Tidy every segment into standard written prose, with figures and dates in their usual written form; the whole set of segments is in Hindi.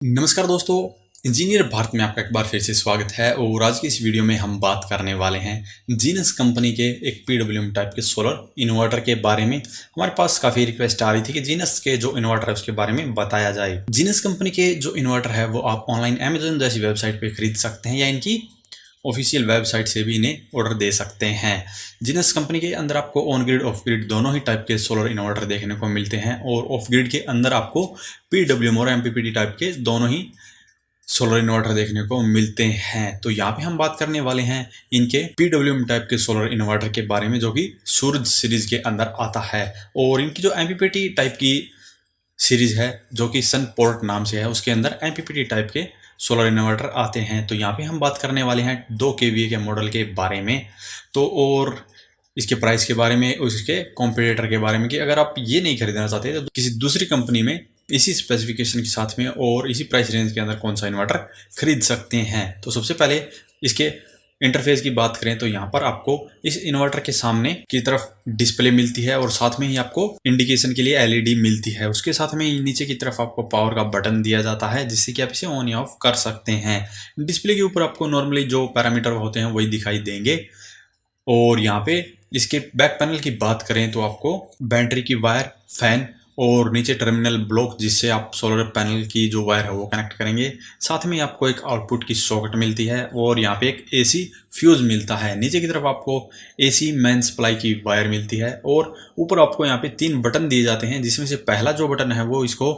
नमस्कार दोस्तों। इंजीनियर भारत में आपका एक बार फिर से स्वागत है और आज की इस वीडियो में हम बात करने वाले हैं जीनस कंपनी के एक पीडब्ल्यूएम टाइप के सोलर इन्वर्टर के बारे में। हमारे पास काफ़ी रिक्वेस्ट आ रही थी कि जीनस के जो इन्वर्टर है उसके बारे में बताया जाए। जीनस कंपनी के जो इन्वर्टर है वो आप ऑनलाइन अमेजोन जैसी वेबसाइट पर खरीद सकते हैं या इनकी ऑफिशियल वेबसाइट से भी इन्हें ऑर्डर दे सकते हैं। जीनस कंपनी के अंदर आपको ऑन ग्रिड ऑफ ग्रिड दोनों ही टाइप के सोलर इन्वर्टर देखने को मिलते हैं और ऑफ ग्रिड के अंदर आपको पीडब्ल्यूएम और एमपीपीटी टाइप के दोनों ही सोलर इन्वर्टर देखने को मिलते हैं। तो यहाँ पे हम बात करने वाले हैं इनके पीडब्ल्यूएम टाइप के सोलर इन्वर्टर के बारे में जो कि सूरज सीरीज के अंदर आता है। और इनकी जो एमपीपीटी टाइप की सीरीज है जो कि सन पोर्ट नाम से है उसके अंदर एमपीपीटी टाइप के सोलर इन्वर्टर आते हैं। तो यहाँ पे हम बात करने वाले हैं 2 केवीए के मॉडल के बारे में तो और इसके प्राइस के बारे में और इसके कॉम्पिटिटर के बारे में कि अगर आप ये नहीं खरीदना चाहते तो किसी दूसरी कंपनी में इसी स्पेसिफिकेशन के साथ में और इसी प्राइस रेंज के अंदर कौन सा इन्वर्टर खरीद सकते हैं। तो सबसे पहले इसके इंटरफेस की बात करें तो यहाँ पर आपको इस इन्वर्टर के सामने की तरफ डिस्प्ले मिलती है और साथ में ही आपको इंडिकेशन के लिए एलईडी मिलती है। उसके साथ में नीचे की तरफ आपको पावर का बटन दिया जाता है जिससे कि आप इसे ऑन या ऑफ कर सकते हैं। डिस्प्ले के ऊपर आपको नॉर्मली जो पैरामीटर होते हैं वही दिखाई देंगे। और यहाँ पे इसके बैक पैनल की बात करें तो आपको बैटरी की वायर, फैन और नीचे टर्मिनल ब्लॉक जिससे आप सोलर पैनल की जो वायर है वो कनेक्ट करेंगे। साथ में आपको एक आउटपुट की सॉकेट मिलती है और यहाँ पे एक एसी फ्यूज मिलता है। नीचे की तरफ आपको एसी मेन सप्लाई की वायर मिलती है और ऊपर आपको यहाँ पे 3 बटन दिए जाते हैं जिसमें से पहला जो बटन है वो इसको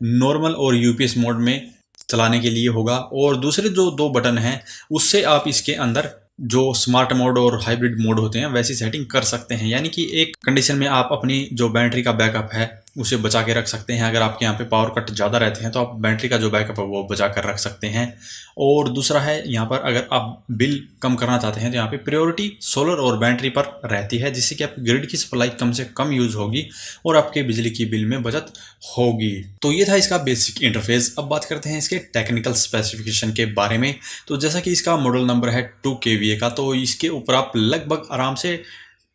नॉर्मल और यूपीएस मोड में चलाने के लिए होगा और दूसरे जो 2 बटन हैं उससे आप इसके अंदर जो स्मार्ट मोड और हाइब्रिड मोड होते हैं वैसी सेटिंग कर सकते हैं। यानी कि एक कंडीशन में आप अपनी जो बैटरी का बैकअप है उसे बचा के रख सकते हैं। अगर आपके यहाँ पे पावर कट ज़्यादा रहते हैं तो आप बैटरी का जो बैकअप है वो बचा कर रख सकते हैं। और दूसरा है यहाँ पर अगर आप बिल कम करना चाहते हैं तो यहाँ पे प्रायोरिटी सोलर और बैटरी पर रहती है जिससे कि आपकी ग्रिड की सप्लाई कम से कम यूज होगी और आपके बिजली की बिल में बचत होगी। तो ये था इसका बेसिक इंटरफेस। अब बात करते हैं इसके टेक्निकल स्पेसिफिकेशन के बारे में। तो जैसा कि इसका मॉडल नंबर है 2 केवीए का तो इसके ऊपर आप लगभग आराम से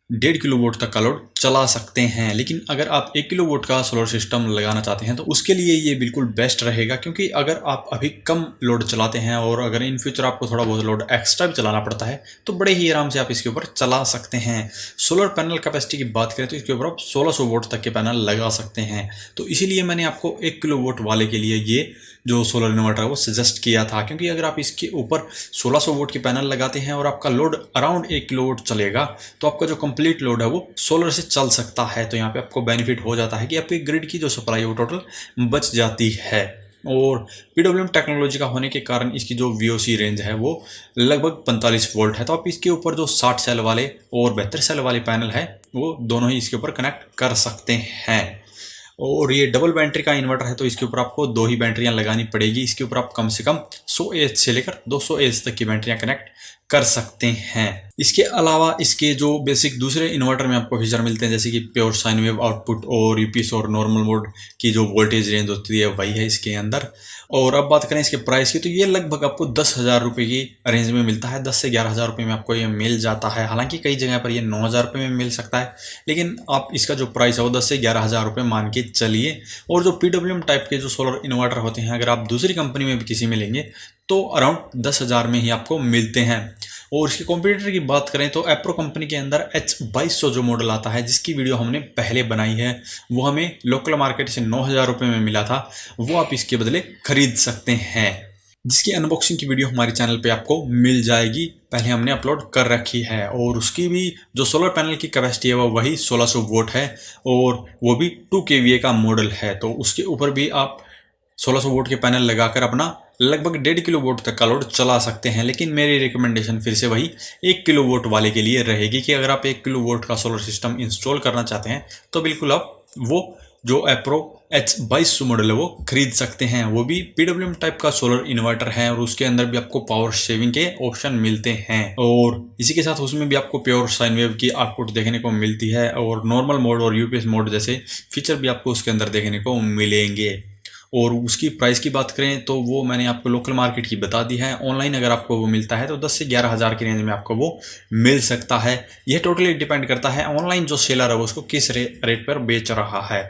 1.5 किलोवाट तक का लोड चला सकते हैं। लेकिन अगर आप 1 किलोवाट का सोलर सिस्टम लगाना चाहते हैं तो उसके लिए ये बिल्कुल बेस्ट रहेगा क्योंकि अगर आप अभी कम लोड चलाते हैं और अगर इन फ्यूचर आपको थोड़ा बहुत लोड एक्स्ट्रा भी चलाना पड़ता है तो बड़े ही आराम से आप इसके ऊपर चला सकते हैं। सोलर पैनल कैपेसिटी की बात करें तो इसके ऊपर आप 1600 वोट तक के पैनल लगा सकते हैं। तो इसीलिए मैंने आपको 1 किलोवाट वाले के लिए ये जो सोलर इन्वर्टर है वो सजेस्ट किया था क्योंकि अगर आप इसके ऊपर 1600 वोट के पैनल लगाते हैं और आपका लोड अराउंड 1 किलोवाट चलेगा तो आपका जो कंप्लीट लोड है वो सोलर से चल सकता है। तो यहाँ पे आपको बेनिफिट हो जाता है कि आपकी ग्रिड की जो सप्लाई है वो टोटल बच जाती है। और पीडब्ल्यूएम टेक्नोलॉजी का होने के कारण इसकी जो वीओसी रेंज है वो लगभग 45 वोल्ट है। तो आप इसके ऊपर जो 60 सेल वाले और 72 सेल वाले पैनल है वो दोनों ही इसके ऊपर कनेक्ट कर सकते हैं। और ये डबल बैटरी का इन्वर्टर है तो इसके ऊपर आपको 2 ही बैटरियां लगानी पड़ेगी। इसके ऊपर आप कम से कम 100 एच से लेकर 200 एच तक की बैटरियां कनेक्ट कर सकते हैं। इसके अलावा इसके जो बेसिक दूसरे इन्वर्टर में आपको फीचर मिलते हैं जैसे कि प्योर साइन वेव आउटपुट और यूपीएस और नॉर्मल मोड की जो वोल्टेज रेंज होती है वही है इसके अंदर। और अब बात करें इसके प्राइस की तो ये लगभग आपको 10,000 रुपये की रेंज में मिलता है। 10 से 11,000 रुपये में आपको ये मिल जाता है। हालांकि कई जगह पर ये 9,000 रुपये में मिल सकता है लेकिन आप इसका जो प्राइस है वो 10 से 11,000 रुपये मान के चलिए। और जो पीडब्ल्यूएम टाइप के जो सोलर इन्वर्टर होते हैं अगर आप दूसरी कंपनी में भी किसी में लेंगे तो अराउंड 10,000 में ही आपको मिलते हैं। और इसके कॉम्पिटिटर की बात करें तो एप्रो कंपनी के अंदर H2200 जो मॉडल आता है जिसकी वीडियो हमने पहले बनाई है वो हमें लोकल मार्केट से 9,000 रुपये में मिला था, वो आप इसके बदले खरीद सकते हैं जिसकी अनबॉक्सिंग की वीडियो हमारे चैनल पे आपको मिल जाएगी। पहले हमने अपलोड कर रखी है और उसकी भी जो सोलर पैनल की कैपेसिटी है वो वही 1600 वोट है और वो भी 2 केवीए का मॉडल है। तो उसके ऊपर भी आप 1600 वोट के पैनल लगाकर अपना लगभग 1.5 किलो वोट तक का लोड चला सकते हैं। लेकिन मेरी रिकमेंडेशन फिर से वही 1 किलो वोट वाले के लिए रहेगी कि अगर आप 1 किलो वोट का सोलर सिस्टम इंस्टॉल करना चाहते हैं तो बिल्कुल आप वो जो एप्रो H2200 मॉडल है वो खरीद सकते हैं। वो भी पीडब्ल्यूएम टाइप का सोलर इन्वर्टर है और उसके अंदर भी आपको पावर शेविंग के ऑप्शन मिलते हैं और इसी के साथ उसमें भी आपको प्योर साइन वेव की आउटपुट देखने को मिलती है और नॉर्मल मोड और यूपीएस मोड जैसे फीचर भी आपको उसके अंदर देखने को मिलेंगे। और उसकी प्राइस की बात करें तो वो मैंने आपको लोकल मार्केट की बता दी है। ऑनलाइन अगर आपको वो मिलता है तो 10 से 11,000 की रेंज में आपको वो मिल सकता है। यह टोटली डिपेंड करता है ऑनलाइन जो सेलर है वो उसको किस रेट पर बेच रहा है।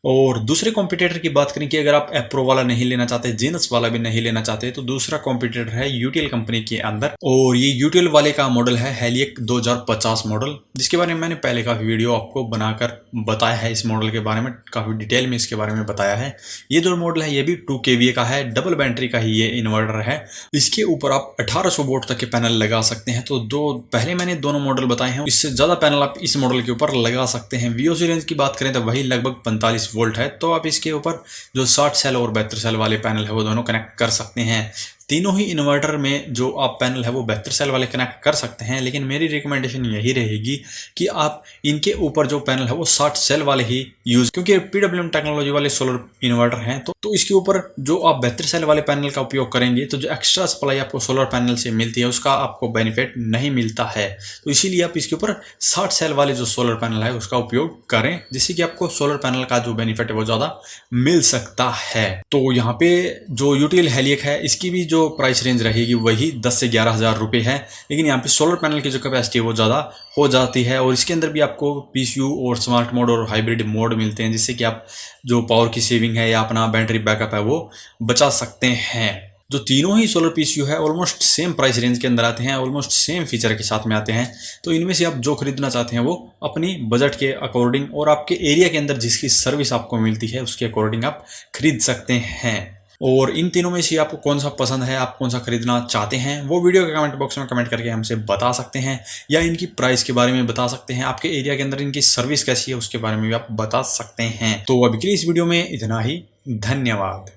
और दूसरे कॉम्पिटिटर की बात करें कि अगर आप एप्रो वाला नहीं लेना चाहते, जीनस वाला भी नहीं लेना चाहते, तो दूसरा कॉम्पिटिटर है यूटीएल कंपनी के अंदर, और ये यूटीएल वाले का मॉडल है हेलियक 2050 मॉडल, जिसके बारे में मैंने पहले काफ़ी वीडियो आपको बनाकर बताया है। इस मॉडल के बारे में काफ़ी डिटेल में इसके बारे में बताया है। ये जो मॉडल है ये भी 2 kVA का है, डबल बैटरी का ही ये इन्वर्टर है। इसके ऊपर आप 1800 वोल्ट तक के पैनल लगा सकते हैं। तो पहले मैंने दोनों मॉडल बताए हैं, इससे ज़्यादा पैनल आप इस मॉडल के ऊपर लगा सकते हैं। वीओसी रेंज की बात करें तो वही लगभग 45 वोल्ट है। तो आप इसके ऊपर जो 60 सेल और 72 सेल वाले पैनल है वो दोनों कनेक्ट कर सकते हैं। तीनों ही इन्वर्टर में जो आप पैनल है वो 72 सेल वाले कनेक्ट कर सकते हैं, लेकिन मेरी रिकमेंडेशन यही रहेगी कि आप इनके ऊपर जो पैनल है वो 60 सेल वाले ही यूज, क्योंकि पीडब्ल्यूएम टेक्नोलॉजी वाले सोलर इन्वर्टर हैं। तो इसके ऊपर जो आप 72 सेल वाले पैनल का उपयोग करेंगे तो जो एक्स्ट्रा सप्लाई आपको सोलर पैनल से मिलती है उसका आपको बेनिफिट नहीं मिलता है। तो इसीलिए आप इसके ऊपर 60 सेल वाले जो सोलर पैनल है उसका उपयोग करें, जिससे कि आपको सोलर पैनल का जो बेनिफिट है वो ज़्यादा मिल सकता है। तो यहाँ पे जो यूटीएल हेलियक है इसकी भी जो प्राइस रेंज रहेगी वही 10 से 11 हज़ार रुपये है, लेकिन यहाँ पे सोलर पैनल की जो कैपेसिटी है वो ज़्यादा हो जाती है। और इसके अंदर भी आपको पीसीयू और स्मार्ट मोड और हाइब्रिड मोड मिलते हैं, जिससे कि आप जो पावर की सेविंग है या अपना बैटरी बैकअप है वो बचा सकते हैं। जो तीनों ही सोलर पीसीयू है ऑलमोस्ट सेम प्राइस रेंज के अंदर आते हैं, ऑलमोस्ट सेम फीचर के साथ में आते हैं। तो इनमें से आप जो खरीदना चाहते हैं वो अपनी बजट के अकॉर्डिंग और आपके एरिया के अंदर जिसकी सर्विस आपको मिलती है उसके अकॉर्डिंग आप खरीद सकते हैं। और इन तीनों में से आपको कौन सा पसंद है, आप कौन सा खरीदना चाहते हैं, वो वीडियो के कमेंट बॉक्स में कमेंट करके हमसे बता सकते हैं, या इनकी प्राइस के बारे में बता सकते हैं। आपके एरिया के अंदर इनकी सर्विस कैसी है उसके बारे में भी आप बता सकते हैं। तो अभी के लिए इस वीडियो में इतना ही। धन्यवाद।